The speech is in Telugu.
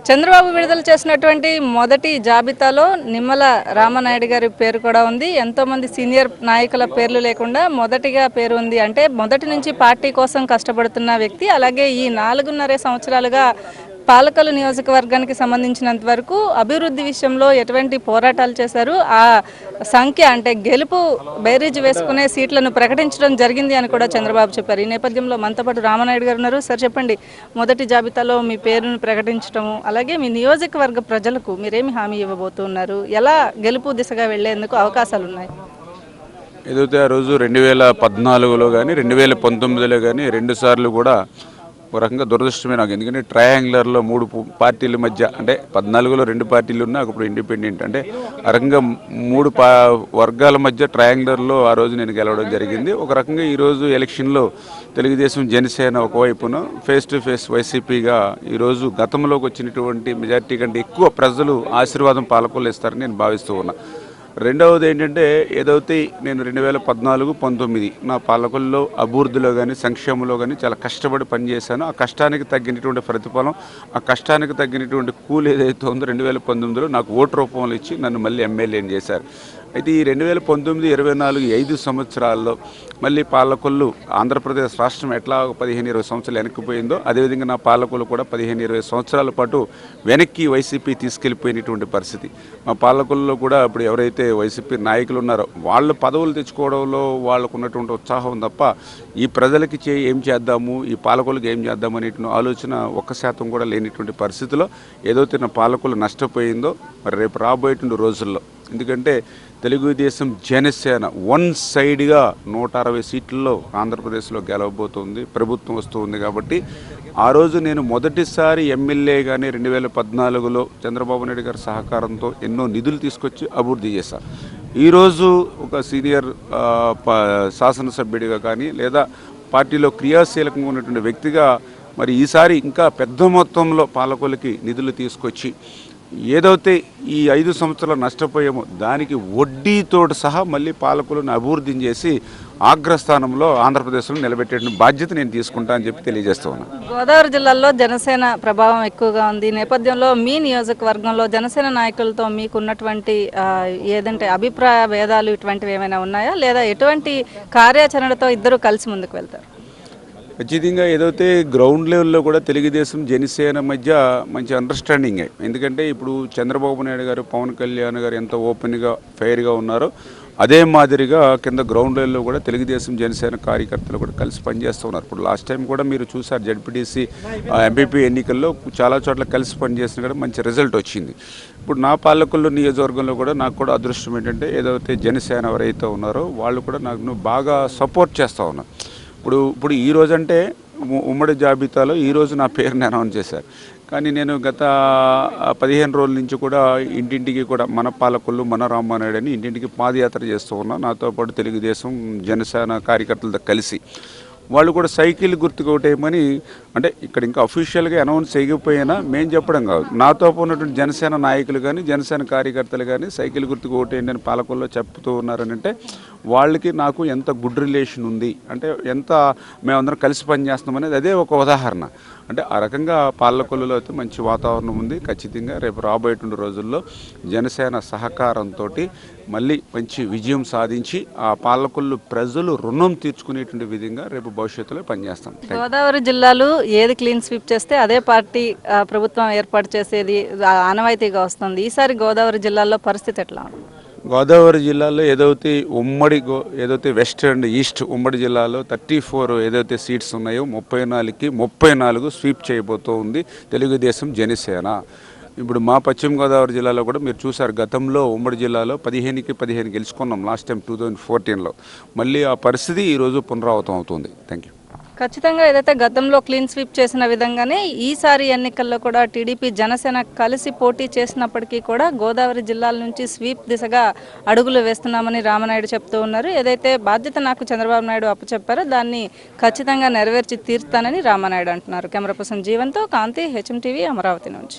చంద్రబాబు విడుదల చేసినటువంటి మొదటి జాబితాలో నిమ్మల రామనాయుడు గారి పేరు కూడా ఉంది. ఎంతోమంది సీనియర్ నాయకుల పేర్లు లేకుండా మొదటిగా పేరు ఉంది. అంటే మొదటి నుంచి పార్టీ కోసం కష్టపడుతున్న వ్యక్తి. అలాగే ఈ 4.5 సంవత్సరాలుగా పాలకొల్లు నియోజకవర్గానికి సంబంధించినంత వరకు అభివృద్ధి విషయంలో ఎటువంటి పోరాటాలు చేశారు, ఆ సంఖ్య అంటే గెలుపు బేరీజ్ వేసుకునే సీట్లను ప్రకటించడం జరిగింది అని కూడా చంద్రబాబు చెప్పారు. ఈ నేపథ్యంలో మనతో పాటు రామనాయుడు గారు ఉన్నారు. సార్ చెప్పండి, మొదటి జాబితాలో మీ పేరును ప్రకటించడము, అలాగే మీ నియోజకవర్గ ప్రజలకు మీరేమి హామీ ఇవ్వబోతున్నారు, ఎలా గెలుపు దిశగా వెళ్లేందుకు అవకాశాలు ఉన్నాయి? ఏదైతే ఆ రోజు 2014లో కానీ 2019లో కానీ 2 సార్లు కూడా ఒక రకంగా దురదృష్టమే నాకు. ఎందుకంటే ట్రయాంగులర్లో 3 పార్టీల మధ్య, అంటే 14లో 2 పార్టీలు ఉన్నా అప్పుడు ఇండిపెండెంట్, అంటే ఆ రకంగా 3 వర్గాల మధ్య ట్రయాంగులర్లో ఆ రోజు నేను గెలవడం జరిగింది. ఒక రకంగా ఈరోజు ఎలక్షన్లో తెలుగుదేశం జనసేన ఒకవైపున ఫేస్ టు ఫేస్ వైసీపీగా ఈరోజు గతంలోకి వచ్చినటువంటి మెజార్టీ కంటే ఎక్కువ ప్రజలు ఆశీర్వాదం పాలకొల్లు ఇస్తారని నేను భావిస్తూ ఉన్నా. రెండవది ఏంటంటే, ఏదైతే నేను 2014-19 నా పాలకుల్లో అభివృద్ధిలో కానీ సంక్షేమంలో కానీ చాలా కష్టపడి పనిచేశాను. ఆ కష్టానికి తగ్గినటువంటి ప్రతిఫలం, ఆ కష్టానికి తగ్గినటువంటి కూలి ఏదైతే ఉందో 2019లో నాకు ఓటు రూపంలో ఇచ్చి నన్ను మళ్ళీ ఎమ్మెల్యేని చేశారు. అయితే ఈ 2019-24 5 సంవత్సరాల్లో మళ్ళీ పాలకొల్లు ఆంధ్రప్రదేశ్ రాష్ట్రం ఎట్లా 15-20 సంవత్సరాలు వెనక్కిపోయిందో అదేవిధంగా నా పాలకొల్లు కూడా 15-20 సంవత్సరాల పాటు వెనక్కి వైసీపీ తీసుకెళ్లిపోయినటువంటి పరిస్థితి. మా పాలకొల్లులో కూడా ఇప్పుడు ఎవరైతే వైసీపీ నాయకులు ఉన్నారో వాళ్ళు పదవులు తెచ్చుకోవడంలో వాళ్ళకు ఉన్నటువంటి ఉత్సాహం తప్ప ఈ ప్రజలకి ఏం చేద్దాము, ఈ పాలకొల్లుకి ఏం చేద్దాము అనేటువంటి ఆలోచన 1% కూడా లేనిటువంటి పరిస్థితిలో ఏదైతే నా పాలకొల్లు నష్టపోయిందో మరి రేపు రాబోయేటువంటి రోజుల్లో, ఎందుకంటే తెలుగుదేశం జనసేన వన్ సైడ్గా 160 సీట్లలో ఆంధ్రప్రదేశ్లో గెలవబోతుంది, ప్రభుత్వం వస్తుంది. కాబట్టి ఆ రోజు నేను మొదటిసారి ఎమ్మెల్యేగానే 2014లో చంద్రబాబు నాయుడు గారి సహకారంతో ఎన్నో నిధులు తీసుకొచ్చి అభివృద్ధి చేశాను. ఈరోజు ఒక సీనియర్ శాసనసభ్యుడిగా కానీ లేదా పార్టీలో క్రియాశీలకంగా ఉన్నటువంటి వ్యక్తిగా మరి ఈసారి ఇంకా పెద్ద మొత్తంలో పాలకొల్లుకి నిధులు తీసుకొచ్చి ఏదైతే ఈ 5 సంవత్సరాలు నష్టపోయామో దానికి వడ్డీతో సహా మళ్ళీ పాలకులను అభివృద్ధిని చేసి అగ్రస్థానంలో ఆంధ్రప్రదేశ్లో నిలబెట్టే బాధ్యత నేను తీసుకుంటా అని చెప్పి తెలియజేస్తూ ఉన్నాను. గోదావరి జిల్లాలో జనసేన ప్రభావం ఎక్కువగా ఉంది. నేపథ్యంలో మీ నియోజకవర్గంలో జనసేన నాయకులతో మీకున్నటువంటి ఏదంటే అభిప్రాయ భేదాలు ఇటువంటివి ఏమైనా ఉన్నాయా, లేదా ఎటువంటి కార్యాచరణతో ఇద్దరు కలిసి ముందుకు వెళ్తారు? ఖచ్చితంగా ఏదైతే గ్రౌండ్ లెవెల్లో కూడా తెలుగుదేశం జనసేన మధ్య మంచి అండర్స్టాండింగ్. ఎందుకంటే ఇప్పుడు చంద్రబాబు నాయుడు గారు, పవన్ కళ్యాణ్ గారు ఎంత ఓపెన్గా ఫెయిర్గా ఉన్నారో అదే మాదిరిగా కింద గ్రౌండ్ లెవెల్లో కూడా తెలుగుదేశం జనసేన కార్యకర్తలు కూడా కలిసి పనిచేస్తూ ఉన్నారు. ఇప్పుడు లాస్ట్ టైం కూడా మీరు చూసారు, జడ్పీటీసీ ఎంపీపీ ఎన్నికల్లో చాలా చోట్ల కలిసి పనిచేసిన కూడా మంచి రిజల్ట్ వచ్చింది. ఇప్పుడు నా పాలకొల్లు నియోజకవర్గంలో కూడా నాకు కూడా అదృష్టం ఏంటంటే, ఏదైతే జనసేన ఎవరైతే ఉన్నారో వాళ్ళు కూడా నాకు బాగా సపోర్ట్ చేస్తూ ఉన్నారు. ఇప్పుడు ఈ రోజంటే ఉమ్మడి జాబితాలో ఈరోజు నా పేరుని అనౌన్స్ చేశారు. కానీ నేను గత 15 రోజుల నుంచి కూడా ఇంటింటికి కూడా మన పాలకొల్లు మన రామానాయుడు అని ఇంటింటికి పాదయాత్ర చేస్తూ ఉన్నా. నాతో పాటు తెలుగుదేశం జనసేన కార్యకర్తలతో కలిసి వాళ్ళు కూడా సైకిల్ గుర్తుకు ఓటేయమని, అంటే ఇక్కడ ఇంకా అఫీషియల్గా అనౌన్స్ చేయకపోయినా మేము చెప్పడం కాదు, నాతో ఉన్నటువంటి జనసేన నాయకులు కానీ జనసేన కార్యకర్తలు కానీ సైకిల్ గుర్తుకు ఓటేయండి అని పాలకొల్లో చెప్తూ ఉన్నారని అంటే వాళ్ళకి నాకు ఎంత గుడ్ రిలేషన్ ఉంది, అంటే ఎంత మేమందరం కలిసి పనిచేస్తున్నాం అనేది అదే ఒక ఉదాహరణ. అంటే ఆ రకంగా పాలకొల్లులో అయితే మంచి వాతావరణం ఉంది. ఖచ్చితంగా రేపు రాబోయేటువంటి రోజుల్లో జనసేన సహకారంతో మళ్ళీ మంచి విజయం సాధించి ఆ పాలకొల్లు ప్రజలు రుణం తీర్చుకునేటువంటి విధంగా రేపు భవిష్యత్తులో పనిచేస్తాం. గోదావరి జిల్లాలో ఏది క్లీన్ స్వీప్ చేస్తే అదే పార్టీ ప్రభుత్వం ఏర్పాటు చేసేది ఆనవాయితీగా వస్తుంది. ఈసారి గోదావరి జిల్లాలో పరిస్థితి ఎట్లా ఉంది? గోదావరి జిల్లాలో ఏదైతే వెస్ట్ అండ్ ఈస్ట్ ఉమ్మడి జిల్లాలో 34 ఏదైతే సీట్స్ ఉన్నాయో 34కి 34 స్వీప్ చేయబోతూ ఉంది తెలుగుదేశం జనసేన. ఇప్పుడు మా పశ్చిమ గోదావరి జిల్లాలో కూడా మీరు చూసారు, గతంలో ఉమ్మడి జిల్లాలో 15కి 15 గెలుచుకున్నాం లాస్ట్ టైం 2014లో. మళ్ళీ ఆ పరిస్థితి ఈరోజు పునరావృతం అవుతుంది. Thank you. ఖచ్చితంగా ఏదైతే గతంలో క్లీన్ స్వీప్ చేసిన విధంగానే ఈసారి ఎన్నికల్లో కూడా టీడీపీ జనసేన కలిసి పోటీ చేసినప్పటికీ కూడా గోదావరి జిల్లాల నుంచి స్వీప్ దిశగా అడుగులు వేస్తున్నామని రామనాయుడు చెప్తూ ఉన్నారు. ఏదైతే బాధ్యత నాకు చంద్రబాబు నాయుడు అప్పచెప్పారో దాన్ని ఖచ్చితంగా నెరవేర్చి తీరుతానని రామనాయుడు అంటున్నారు. కెమెరా పర్సన్ జీవన్తో కాంతి, హెచ్ఎం టీవీ, అమరావతి నుంచి.